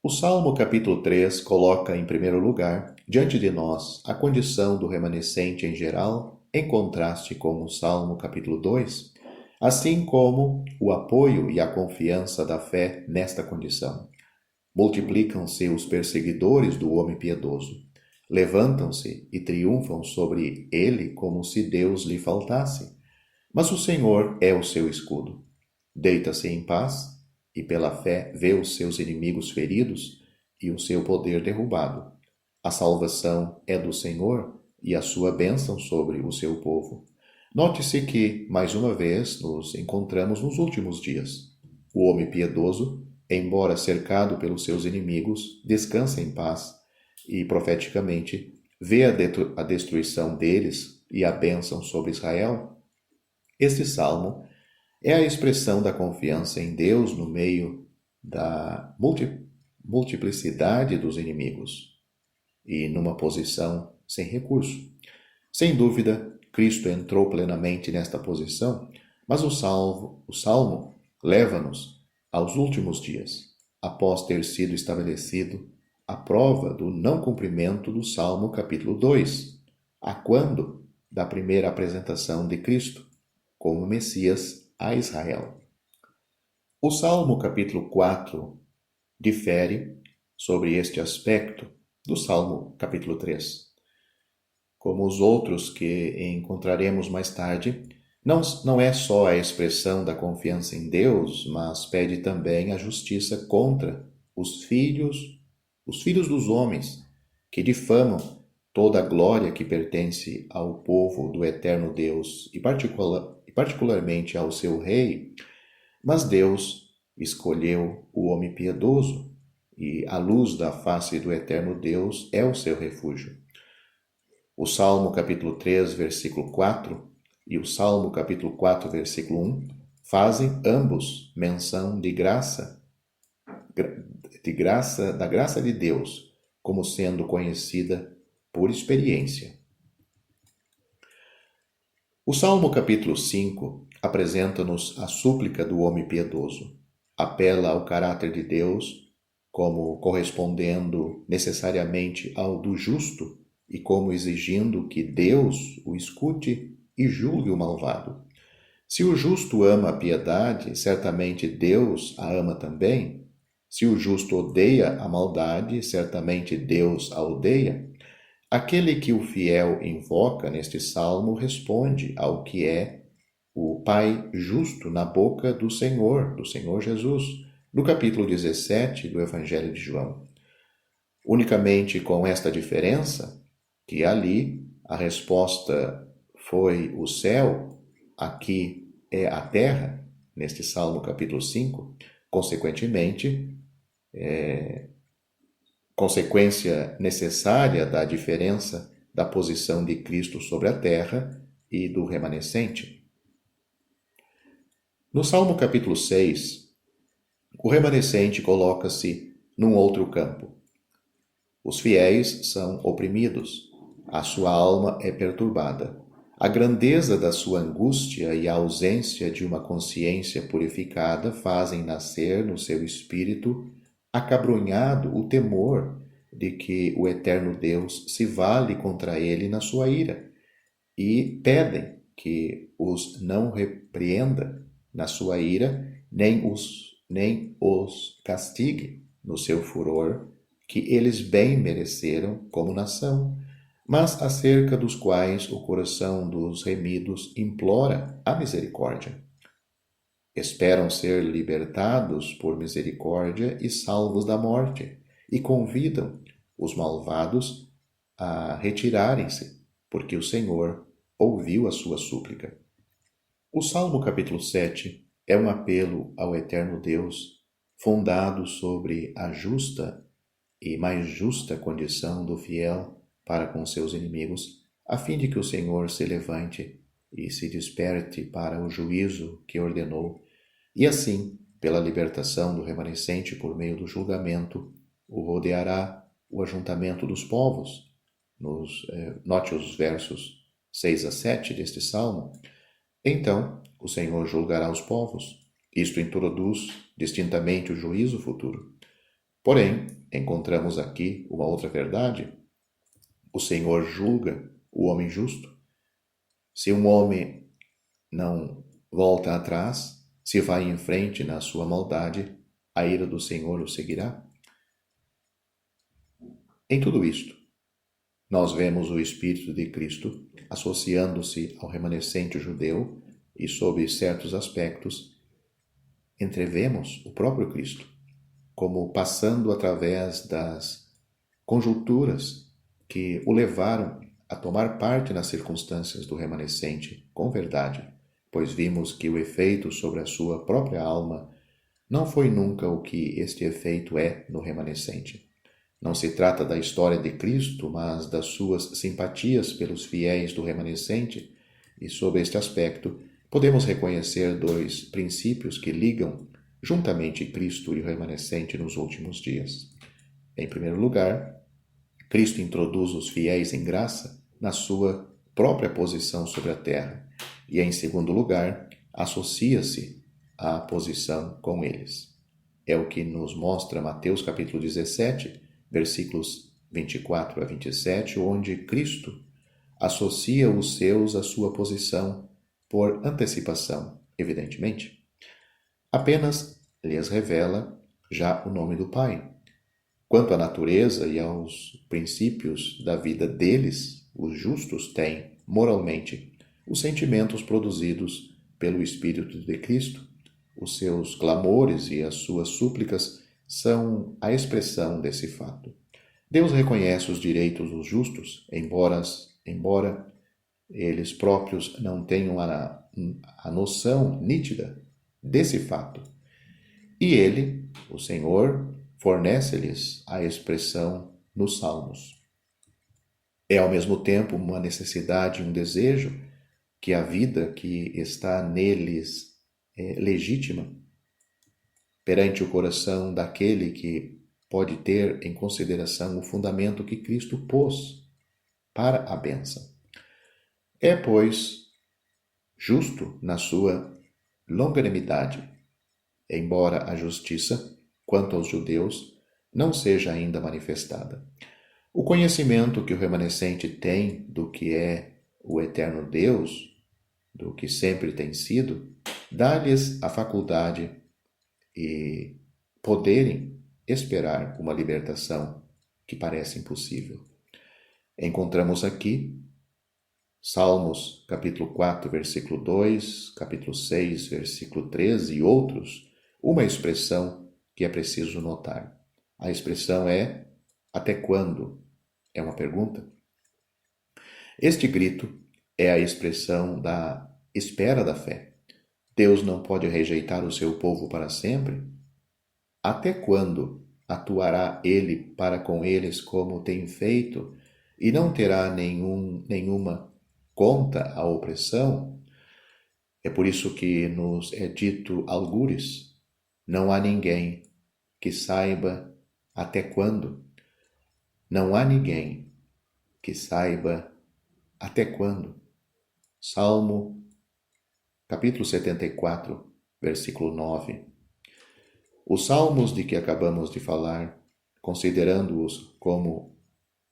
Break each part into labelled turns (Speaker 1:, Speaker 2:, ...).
Speaker 1: O Salmo capítulo 3 coloca em primeiro lugar, diante de nós, a condição do remanescente em geral, em contraste com o Salmo capítulo 2, assim como o apoio e a confiança da fé nesta condição. Multiplicam-se os perseguidores do homem piedoso. Levantam-se e triunfam sobre ele como se Deus lhe faltasse. Mas o Senhor é o seu escudo. Deita-se em paz e pela fé vê os seus inimigos feridos e o seu poder derrubado. A salvação é do Senhor e a sua bênção sobre o seu povo. Note-se que, mais uma vez, nos encontramos nos últimos dias. O homem piedoso, embora cercado pelos seus inimigos, descansa em paz e, profeticamente, vê a destruição deles e a bênção sobre Israel. Este salmo é a expressão da confiança em Deus no meio da multiplicidade dos inimigos e numa posição sem recurso. Sem dúvida, Cristo entrou plenamente nesta posição, mas o salmo leva-nos aos últimos dias, após ter sido estabelecido a prova do não cumprimento do Salmo capítulo 2, a quando da primeira apresentação de Cristo como Messias a Israel. O Salmo capítulo 4 difere sobre este aspecto do Salmo capítulo 3. Como os outros que encontraremos mais tarde, não é só a expressão da confiança em Deus, mas pede também a justiça contra os filhos dos homens, que difamam toda a glória que pertence ao povo do eterno Deus e particularmente ao seu rei. Mas Deus escolheu o homem piedoso e a luz da face do eterno Deus é o seu refúgio. O Salmo capítulo 3, versículo 4 e o Salmo capítulo 4, versículo 1 fazem ambos menção da graça de Deus, como sendo conhecida por experiência. O Salmo capítulo 5 apresenta-nos a súplica do homem piedoso. Apela ao caráter de Deus como correspondendo necessariamente ao do justo e como exigindo que Deus o escute e julgue o malvado. Se o justo ama a piedade, certamente Deus a ama também. Se o justo odeia a maldade, certamente Deus a odeia. Aquele que o fiel invoca neste salmo responde ao que é o Pai justo na boca do Senhor Jesus, no capítulo 17 do Evangelho de João. Unicamente com esta diferença, que ali a resposta foi o céu, aqui é a terra, neste Salmo capítulo 5, consequentemente, consequência necessária da diferença da posição de Cristo sobre a terra e do remanescente. No Salmo capítulo 6, o remanescente coloca-se num outro campo. Os fiéis são oprimidos, a sua alma é perturbada. A grandeza da sua angústia e a ausência de uma consciência purificada fazem nascer no seu espírito acabrunhado o temor de que o eterno Deus se vale contra ele na sua ira, e pedem que os não repreenda na sua ira, nem os castigue no seu furor, que eles bem mereceram como nação, mas acerca dos quais o coração dos remidos implora a misericórdia. Esperam ser libertados por misericórdia e salvos da morte, e convidam os malvados a retirarem-se, porque o Senhor ouviu a sua súplica. O Salmo capítulo 7 é um apelo ao eterno Deus, fundado sobre a justa e mais justa condição do fiel para com seus inimigos, a fim de que o Senhor se levante e se desperte para o juízo que ordenou, e assim, pela libertação do remanescente por meio do julgamento, o rodeará o ajuntamento dos povos. Note os versos 6 a 7 deste salmo. Então, o Senhor julgará os povos. Isto introduz distintamente o juízo futuro. Porém, encontramos aqui uma outra verdade. O Senhor julga o homem justo. Se um homem não volta atrás, se vai em frente na sua maldade, a ira do Senhor o seguirá. Em tudo isto, nós vemos o Espírito de Cristo associando-se ao remanescente judeu e, sob certos aspectos, entrevemos o próprio Cristo como passando através das conjunturas que o levaram a tomar parte nas circunstâncias do remanescente com verdade, pois vimos que o efeito sobre a sua própria alma não foi nunca o que este efeito é no remanescente. Não se trata da história de Cristo, mas das suas simpatias pelos fiéis do remanescente, e sob este aspecto, podemos reconhecer dois princípios que ligam juntamente Cristo e o remanescente nos últimos dias. Em primeiro lugar, Cristo introduz os fiéis em graça na sua própria posição sobre a terra, e em segundo lugar, associa-se à posição com eles. É o que nos mostra Mateus capítulo 17, versículos 24 a 27, onde Cristo associa os seus à sua posição por antecipação, evidentemente. Apenas lhes revela já o nome do Pai. Quanto à natureza e aos princípios da vida deles, os justos têm, moralmente, os sentimentos produzidos pelo Espírito de Cristo. Os seus clamores e as suas súplicas são a expressão desse fato. Deus reconhece os direitos dos justos, embora eles próprios não tenham a noção nítida desse fato. E ele, o Senhor, fornece-lhes a expressão nos Salmos. É ao mesmo tempo uma necessidade e um desejo que a vida que está neles é legítima perante o coração daquele que pode ter em consideração o fundamento que Cristo pôs para a bênção. É, pois, justo na sua longanimidade, embora a justiça, quanto aos judeus, não seja ainda manifestada. O conhecimento que o remanescente tem do que é o eterno Deus, do que sempre tem sido, dá-lhes a faculdade e poderem esperar uma libertação que parece impossível. Encontramos aqui Salmos capítulo 4, versículo 2, capítulo 6, versículo 13 e outros, uma expressão que é preciso notar. A expressão é até quando? É uma pergunta. Este grito é a expressão da espera da fé. Deus não pode rejeitar o seu povo para sempre? Até quando atuará ele para com eles como tem feito e não terá nenhuma conta a opressão? É por isso que nos é dito algures: não há ninguém que saiba até quando. Não há ninguém que saiba até quando. Salmo capítulo 74, versículo 9. Os salmos de que acabamos de falar, considerando-os como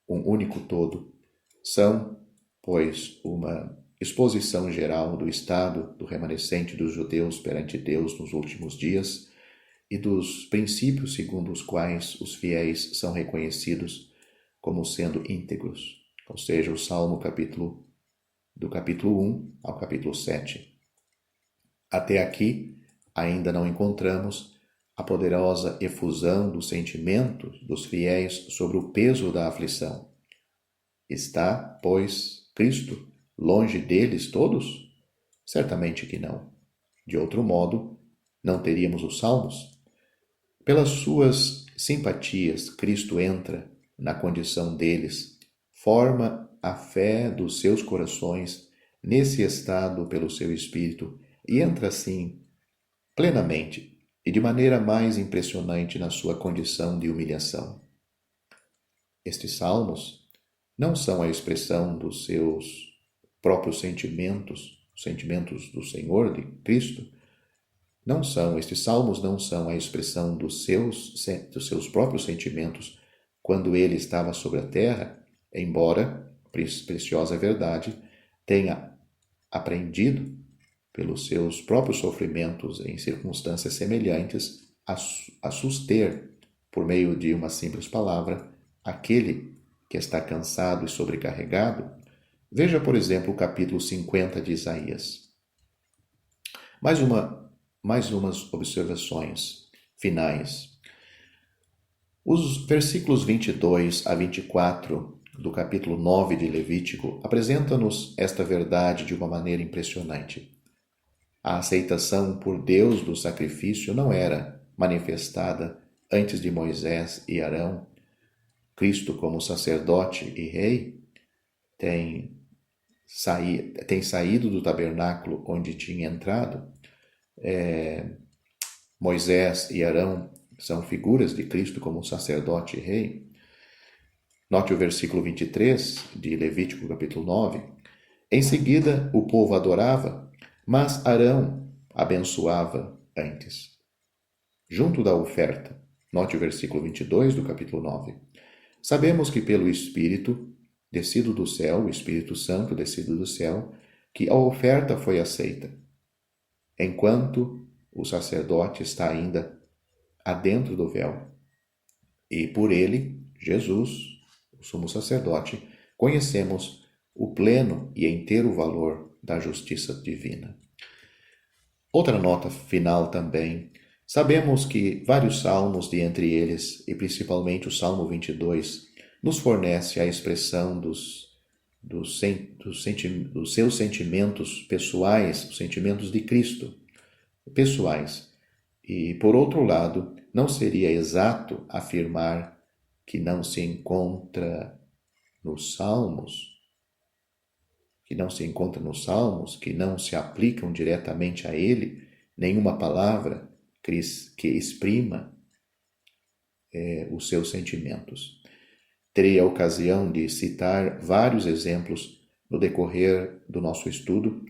Speaker 1: um único todo, são, pois, uma exposição geral do estado do remanescente dos judeus perante Deus nos últimos dias e dos princípios segundo os quais os fiéis são reconhecidos como sendo íntegros, ou seja, o Salmo do capítulo 1 ao capítulo 7. Até aqui, ainda não encontramos a poderosa efusão dos sentimentos dos fiéis sobre o peso da aflição. Está, pois, Cristo longe deles todos? Certamente que não. De outro modo, não teríamos os Salmos. Pelas suas simpatias, Cristo entra na condição deles, forma a fé dos seus corações nesse estado pelo seu Espírito e entra assim plenamente e de maneira mais impressionante na sua condição de humilhação. Estes salmos não são a expressão dos seus próprios sentimentos, os sentimentos do Senhor, de Cristo, Estes salmos não são a expressão dos seus próprios sentimentos quando ele estava sobre a terra, embora, preciosa verdade, tenha aprendido pelos seus próprios sofrimentos em circunstâncias semelhantes a suster, por meio de uma simples palavra, aquele que está cansado e sobrecarregado. Veja, por exemplo, o capítulo 50 de Isaías. Mais umas observações finais. Os versículos 22 a 24 do capítulo 9 de Levítico apresentam-nos esta verdade de uma maneira impressionante. A aceitação por Deus do sacrifício não era manifestada antes de Moisés e Arão. Cristo, como sacerdote e rei, tem saído do tabernáculo onde tinha entrado. Moisés e Arão são figuras de Cristo como sacerdote e rei. Note o versículo 23 de Levítico capítulo 9. Em seguida, o povo adorava, mas Arão abençoava antes. Junto da oferta, note o versículo 22 do capítulo 9. Sabemos que pelo Espírito descido do céu, o Espírito Santo descido do céu, que a oferta foi aceita, enquanto o sacerdote está ainda adentro do véu. E por ele, Jesus, o sumo sacerdote, conhecemos o pleno e inteiro valor da justiça divina. Outra nota final também. Sabemos que vários salmos, de entre eles, e principalmente o Salmo 22, nos fornece a expressão dos seus sentimentos pessoais, os sentimentos de Cristo, pessoais. E, por outro lado, não seria exato afirmar que não se encontra nos Salmos, que não se aplicam diretamente a ele, nenhuma palavra que exprima os seus sentimentos. Terei a ocasião de citar vários exemplos no decorrer do nosso estudo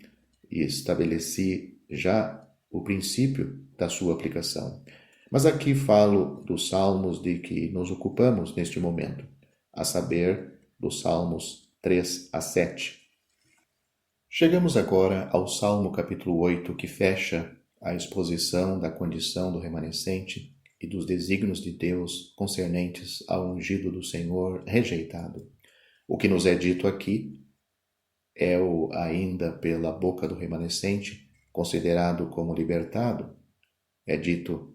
Speaker 1: e estabeleci já o princípio da sua aplicação. Mas aqui falo dos salmos de que nos ocupamos neste momento, a saber, dos salmos 3 a 7. Chegamos agora ao Salmo capítulo 8, que fecha a exposição da condição do remanescente e dos desígnios de Deus concernentes ao ungido do Senhor rejeitado. O que nos é dito aqui é o ainda pela boca do remanescente, considerado como libertado. É dito: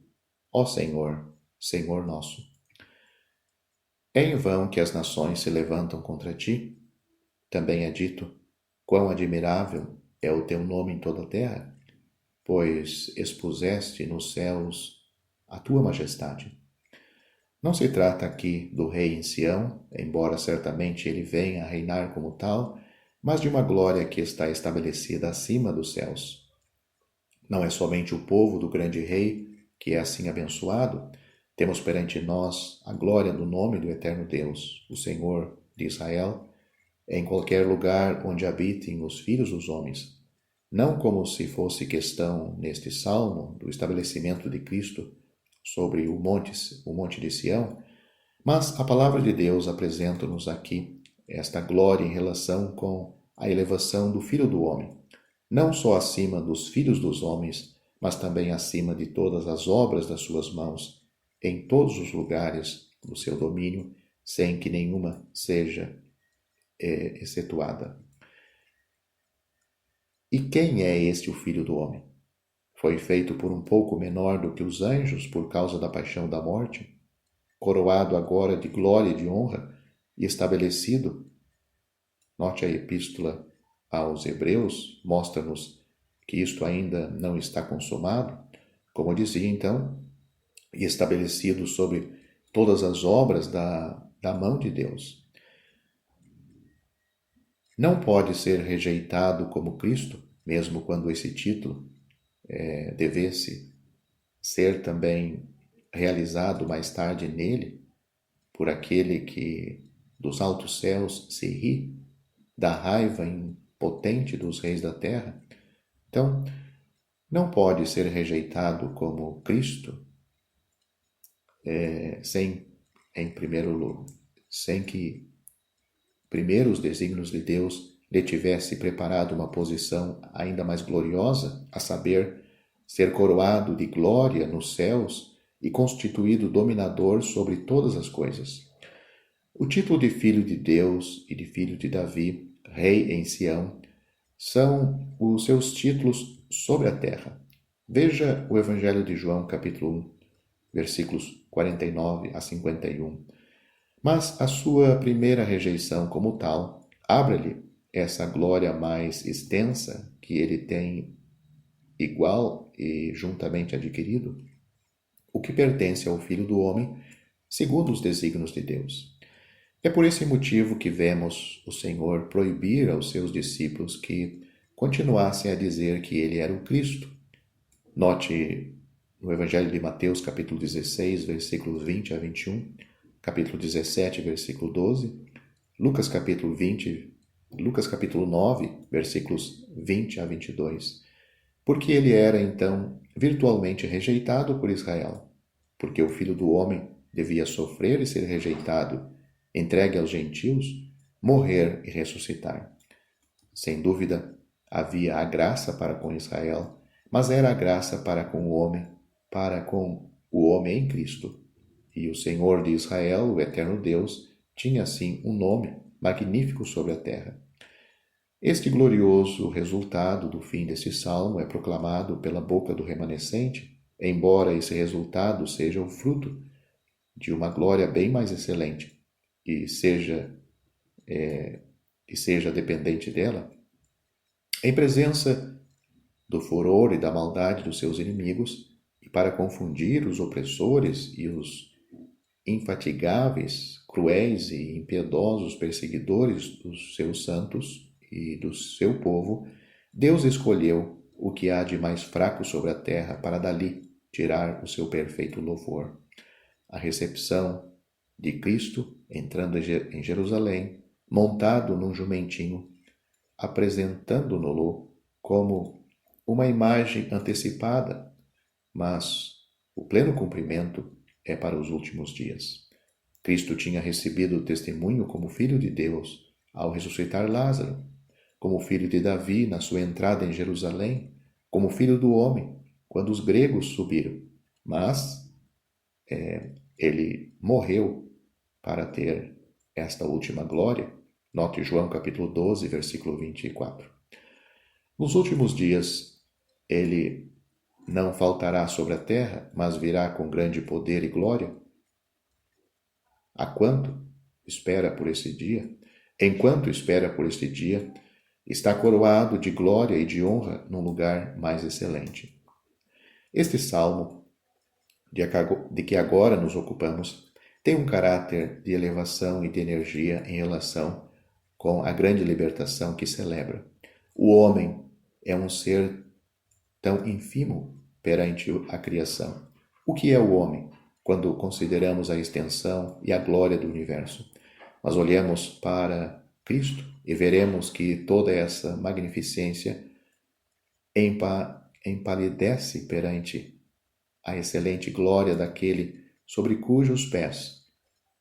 Speaker 1: ó Senhor, Senhor nosso. É em vão que as nações se levantam contra ti? Também é dito: quão admirável é o teu nome em toda a terra, pois expuseste nos céus a tua majestade. Não se trata aqui do rei em Sião, embora certamente ele venha a reinar como tal, mas de uma glória que está estabelecida acima dos céus. Não é somente o povo do grande rei que é assim abençoado, temos perante nós a glória do nome do eterno Deus, o Senhor de Israel, em qualquer lugar onde habitem os filhos dos homens. Não como se fosse questão, neste salmo, do estabelecimento de Cristo sobre o monte de Sião, mas a palavra de Deus apresenta-nos aqui esta glória em relação com a elevação do Filho do Homem, não só acima dos filhos dos homens, mas também acima de todas as obras das suas mãos, em todos os lugares do seu domínio, sem que nenhuma seja excetuada. E quem é este o Filho do Homem? Foi feito por um pouco menor do que os anjos por causa da paixão da morte, coroado agora de glória e de honra e estabelecido. Note a epístola aos Hebreus, mostra-nos que isto ainda não está consumado, como dizia então, e estabelecido sobre todas as obras da mão de Deus. Não pode ser rejeitado como Cristo, mesmo quando esse título devesse ser também realizado mais tarde nele, por aquele que dos altos céus se ri da raiva impotente dos reis da terra. Então, não pode ser rejeitado como Cristo sem, em primeiro lugar, sem que primeiro os desígnios de Deus lhe tivesse preparado uma posição ainda mais gloriosa, a saber, ser coroado de glória nos céus e constituído dominador sobre todas as coisas. O título de Filho de Deus e de Filho de Davi, Rei em Sião, são os seus títulos sobre a terra. Veja o Evangelho de João, capítulo 1, versículos 49 a 51. Mas a sua primeira rejeição como tal abre-lhe essa glória mais extensa que ele tem igual e juntamente adquirido, o que pertence ao Filho do Homem, segundo os desígnios de Deus. É por esse motivo que vemos o Senhor proibir aos seus discípulos que continuassem a dizer que ele era o Cristo. Note no Evangelho de Mateus, capítulo 16, versículos 20 a 21, capítulo 17, versículo 12, Lucas capítulo 9, versículos 20 a 22. Porque ele era, então, virtualmente rejeitado por Israel, porque o Filho do Homem devia sofrer e ser rejeitado, entregue aos gentios, morrer e ressuscitar. Sem dúvida, havia a graça para com Israel, mas era a graça para com o homem em Cristo. E o Senhor de Israel, o eterno Deus, tinha assim um nome magnífico sobre a terra. Este glorioso resultado do fim desse salmo é proclamado pela boca do remanescente, embora esse resultado seja o fruto de uma glória bem mais excelente e seja dependente dela, em presença do furor e da maldade dos seus inimigos, e para confundir os opressores e os infatigáveis, cruéis e impiedosos perseguidores dos seus santos e do seu povo, Deus escolheu o que há de mais fraco sobre a terra para dali tirar o seu perfeito louvor. A recepção de Cristo entrando em Jerusalém, montado num jumentinho, apresentando-no-lo como uma imagem antecipada, mas o pleno cumprimento é para os últimos dias. Cristo tinha recebido o testemunho como Filho de Deus ao ressuscitar Lázaro, como filho de Davi na sua entrada em Jerusalém, como filho do homem, quando os gregos subiram. Mas ele morreu para ter esta última glória. Note João capítulo 12, versículo 24. Nos últimos dias, ele não faltará sobre a terra, mas virá com grande poder e glória. Há quanto espera por esse dia? Enquanto espera por este dia, está coroado de glória e de honra num lugar mais excelente. Este salmo, de que agora nos ocupamos, tem um caráter de elevação e de energia em relação com a grande libertação que celebra. O homem é um ser tão ínfimo perante a criação. O que é o homem quando consideramos a extensão e a glória do universo? Nós olhamos para Cristo e veremos que toda essa magnificência empalidece perante a excelente glória daquele sobre cujos pés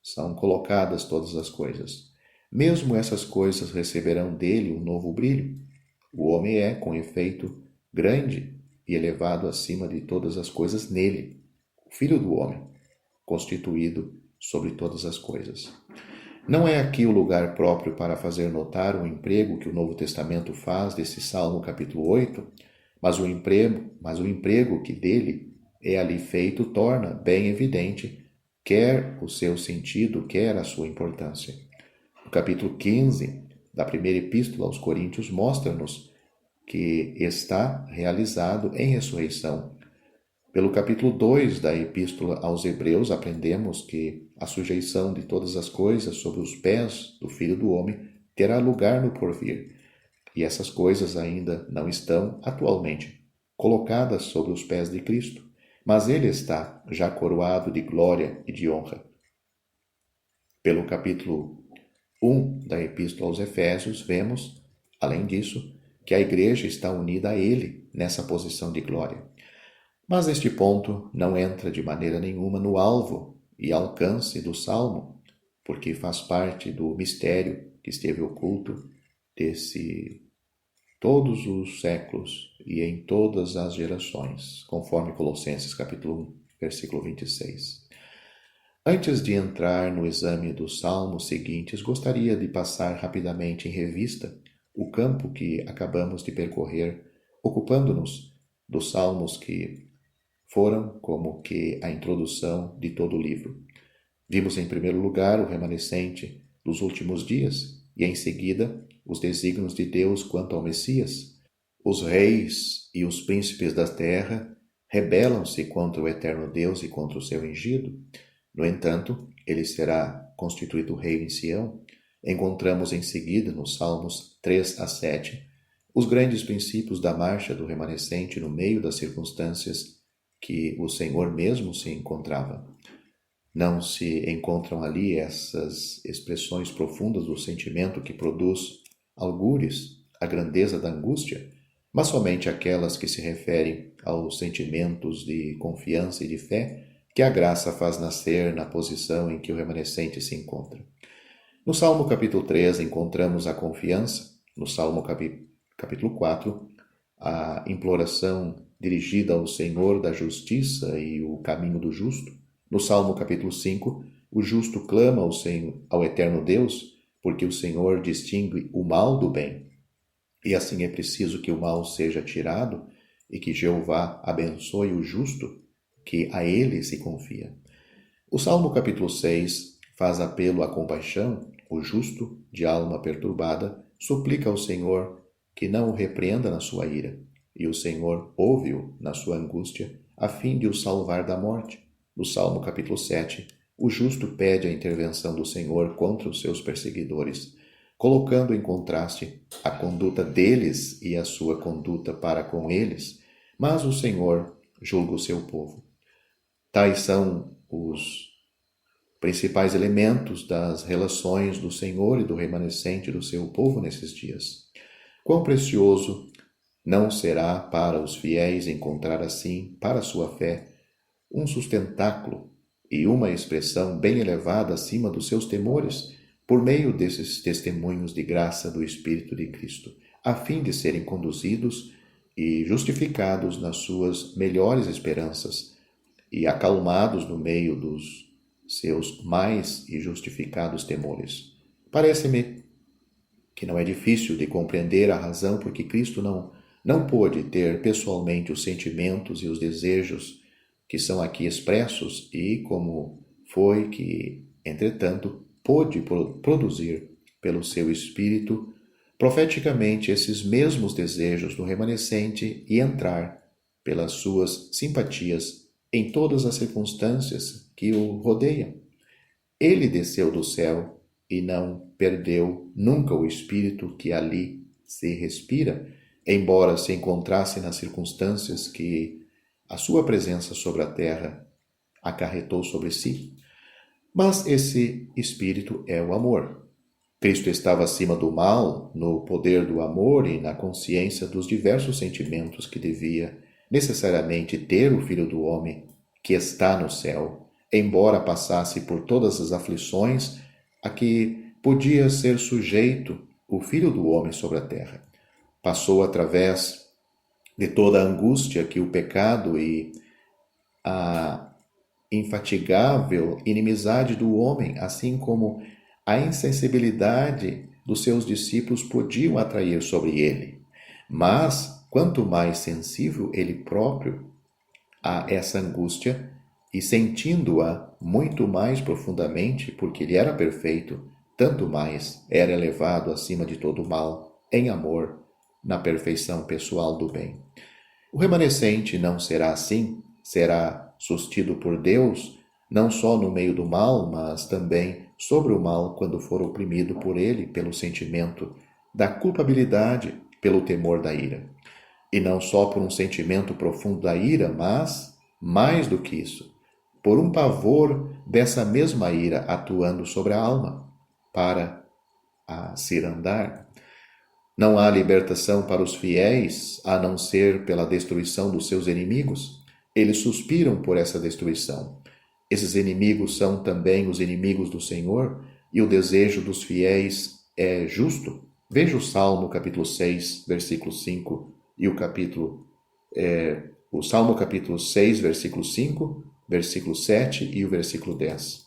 Speaker 1: são colocadas todas as coisas. Mesmo essas coisas receberão dele um novo brilho. O homem é, com efeito, grande e elevado acima de todas as coisas nele, o Filho do homem, constituído sobre todas as coisas. Não é aqui o lugar próprio para fazer notar o emprego que o Novo Testamento faz desse Salmo capítulo 8, mas o emprego que dele é ali feito torna bem evidente quer o seu sentido, quer a sua importância. O capítulo 15 da primeira epístola aos Coríntios mostra-nos que está realizado em ressurreição. Pelo capítulo 2 da Epístola aos Hebreus, aprendemos que a sujeição de todas as coisas sobre os pés do Filho do Homem terá lugar no porvir, e essas coisas ainda não estão, atualmente, colocadas sobre os pés de Cristo, mas ele está já coroado de glória e de honra. Pelo capítulo 1 da Epístola aos Efésios, vemos, além disso, que a igreja está unida a ele nessa posição de glória. Mas este ponto não entra de maneira nenhuma no alvo e alcance do Salmo, porque faz parte do mistério que esteve oculto desse todos os séculos e em todas as gerações, conforme Colossenses capítulo 1, versículo 26. Antes de entrar no exame dos salmos seguintes, gostaria de passar rapidamente em revista o campo que acabamos de percorrer, ocupando-nos dos salmos que foram como que a introdução de todo o livro. Vimos em primeiro lugar o remanescente dos últimos dias e em seguida os desígnios de Deus quanto ao Messias. Os reis e os príncipes da terra rebelam-se contra o eterno Deus e contra o seu ungido. No entanto, ele será constituído rei em Sião. Encontramos em seguida, nos Salmos 3 a 7, os grandes princípios da marcha do remanescente no meio das circunstâncias que o Senhor mesmo se encontrava. Não se encontram ali essas expressões profundas do sentimento que produz algures a grandeza da angústia, mas somente aquelas que se referem aos sentimentos de confiança e de fé que a graça faz nascer na posição em que o remanescente se encontra. No Salmo capítulo 3 encontramos a confiança, no Salmo capítulo 4, a imploração dirigida ao Senhor da justiça e o caminho do justo. No Salmo capítulo 5, o justo clama ao eterno Deus, porque o Senhor distingue o mal do bem. E assim é preciso que o mal seja tirado e que Jeová abençoe o justo, que a ele se confia. O Salmo capítulo 6 faz apelo à compaixão. O justo, de alma perturbada, suplica ao Senhor que não o repreenda na sua ira, e o Senhor ouve-o na sua angústia, a fim de o salvar da morte. No Salmo capítulo 7, o justo pede a intervenção do Senhor contra os seus perseguidores, colocando em contraste a conduta deles e a sua conduta para com eles, mas o Senhor julga o seu povo. Tais são os principais elementos das relações do Senhor e do remanescente do seu povo nesses dias. Quão precioso não será para os fiéis encontrar assim, para a sua fé, um sustentáculo e uma expressão bem elevada acima dos seus temores, por meio desses testemunhos de graça do Espírito de Cristo, a fim de serem conduzidos e justificados nas suas melhores esperanças e acalmados no meio dos seus mais e justificados temores. Parece-me que não é difícil de compreender a razão por que Cristo não pôde ter pessoalmente os sentimentos e os desejos que são aqui expressos e como foi que, entretanto, pôde produzir pelo seu Espírito profeticamente esses mesmos desejos no remanescente e entrar pelas suas simpatias em todas as circunstâncias que o rodeiam. Ele desceu do céu e não perdeu nunca o Espírito que ali se respira, embora se encontrasse nas circunstâncias que a sua presença sobre a terra acarretou sobre si. Mas esse Espírito é o amor. Cristo estava acima do mal, no poder do amor e na consciência dos diversos sentimentos que devia necessariamente ter o Filho do Homem, que está no céu, embora passasse por todas as aflições a que podia ser sujeito o Filho do Homem sobre a terra. Passou através de toda a angústia que o pecado e a infatigável inimizade do homem, assim como a insensibilidade dos seus discípulos podiam atrair sobre ele. Mas, quanto mais sensível ele próprio a essa angústia, e sentindo-a muito mais profundamente, porque ele era perfeito, tanto mais era elevado acima de todo o mal, em amor, na perfeição pessoal do bem. O remanescente não será assim, será sustido por Deus, não só no meio do mal, mas também sobre o mal quando for oprimido por ele pelo sentimento da culpabilidade, pelo temor da ira. E não só por um sentimento profundo da ira, mas, mais do que isso, por um pavor dessa mesma ira atuando sobre a alma, para a cirandar. Não há libertação para os fiéis a não ser pela destruição dos seus inimigos. Eles suspiram por essa destruição. Esses inimigos são também os inimigos do Senhor, e o desejo dos fiéis é justo. Veja o Salmo capítulo 6, versículo 5 e o Salmo capítulo 6, versículo 5, versículo 7 e o versículo 10.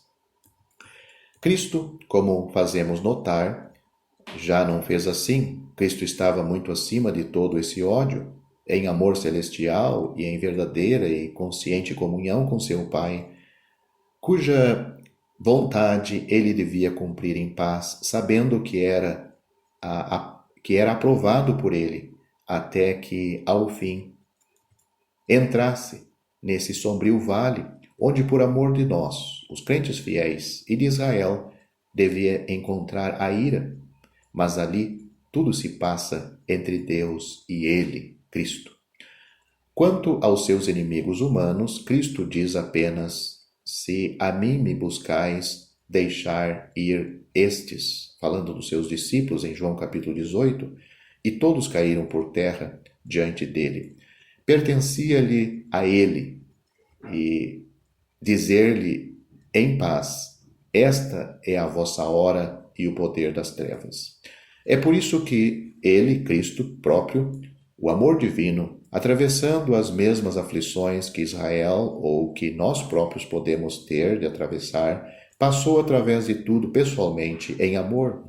Speaker 1: Cristo, como fazemos notar, já não fez assim. Cristo estava muito acima de todo esse ódio, em amor celestial e em verdadeira e consciente comunhão com seu Pai, cuja vontade ele devia cumprir em paz, sabendo que era aprovado por ele, até que, ao fim, entrasse nesse sombrio vale, onde, por amor de nós, os crentes fiéis e de Israel, devia encontrar a ira. Mas ali tudo se passa entre Deus e ele, Cristo. Quanto aos seus inimigos humanos, Cristo diz apenas: se a mim me buscais, deixar ir estes, falando dos seus discípulos em João capítulo 18, e todos caíram por terra diante dele. Pertencia-lhe a ele e dizer-lhe em paz: esta é a vossa hora e o poder das trevas. É por isso que ele, Cristo próprio, o amor divino, atravessando as mesmas aflições que Israel ou que nós próprios podemos ter de atravessar, passou através de tudo pessoalmente em amor.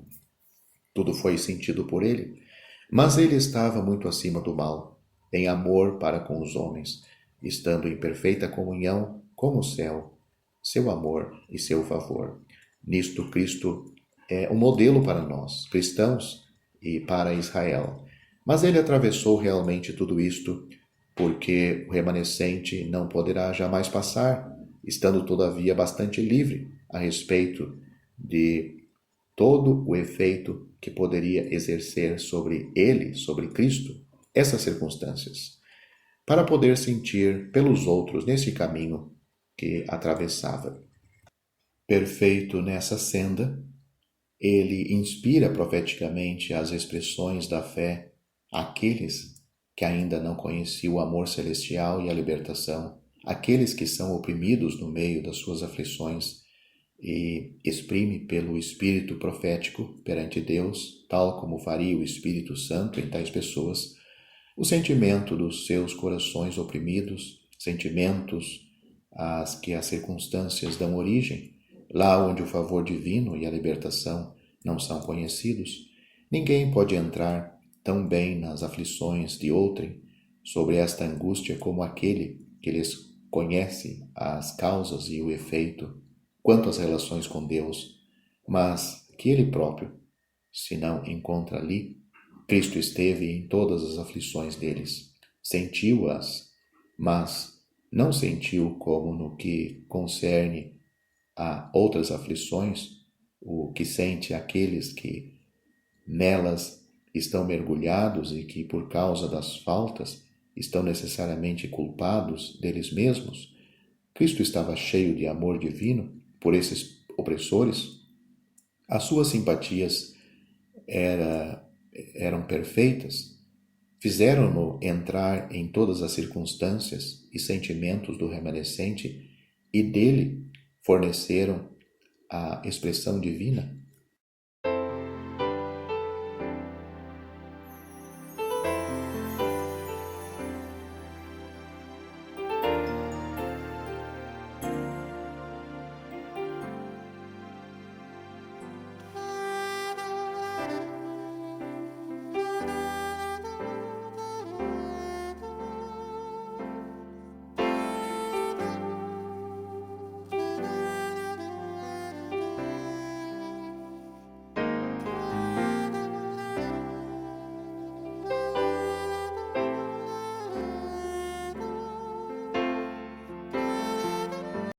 Speaker 1: Tudo foi sentido por ele, mas ele estava muito acima do mal, em amor para com os homens, estando em perfeita comunhão com o céu, seu amor e seu favor. Nisto, Cristo é um modelo para nós, cristãos, e para Israel. Mas ele atravessou realmente tudo isto, porque o remanescente não poderá jamais passar, estando todavia bastante livre a respeito de todo o efeito que poderia exercer sobre ele, sobre Cristo, essas circunstâncias, para poder sentir pelos outros nesse caminho que atravessava. Perfeito nessa senda, ele inspira profeticamente as expressões da fé àqueles que ainda não conheciam o amor celestial e a libertação, aqueles que são oprimidos no meio das suas aflições, e exprime pelo Espírito profético perante Deus, tal como faria o Espírito Santo em tais pessoas, o sentimento dos seus corações oprimidos, sentimentos às que as circunstâncias dão origem, lá onde o favor divino e a libertação não são conhecidos. Ninguém pode entrar tão bem nas aflições de outrem sobre esta angústia como aquele que lhes conhece as causas e o efeito quanto às relações com Deus, mas que ele próprio, se não encontra ali, Cristo esteve em todas as aflições deles, sentiu-as, mas não sentiu como no que concerne a outras aflições, o que sente aqueles que nelas estão mergulhados e que, por causa das faltas, estão necessariamente culpados deles mesmos. Cristo estava cheio de amor divino por esses opressores. As suas simpatias eram perfeitas, fizeram-no entrar em todas as circunstâncias e sentimentos do remanescente e dele forneceram a expressão divina.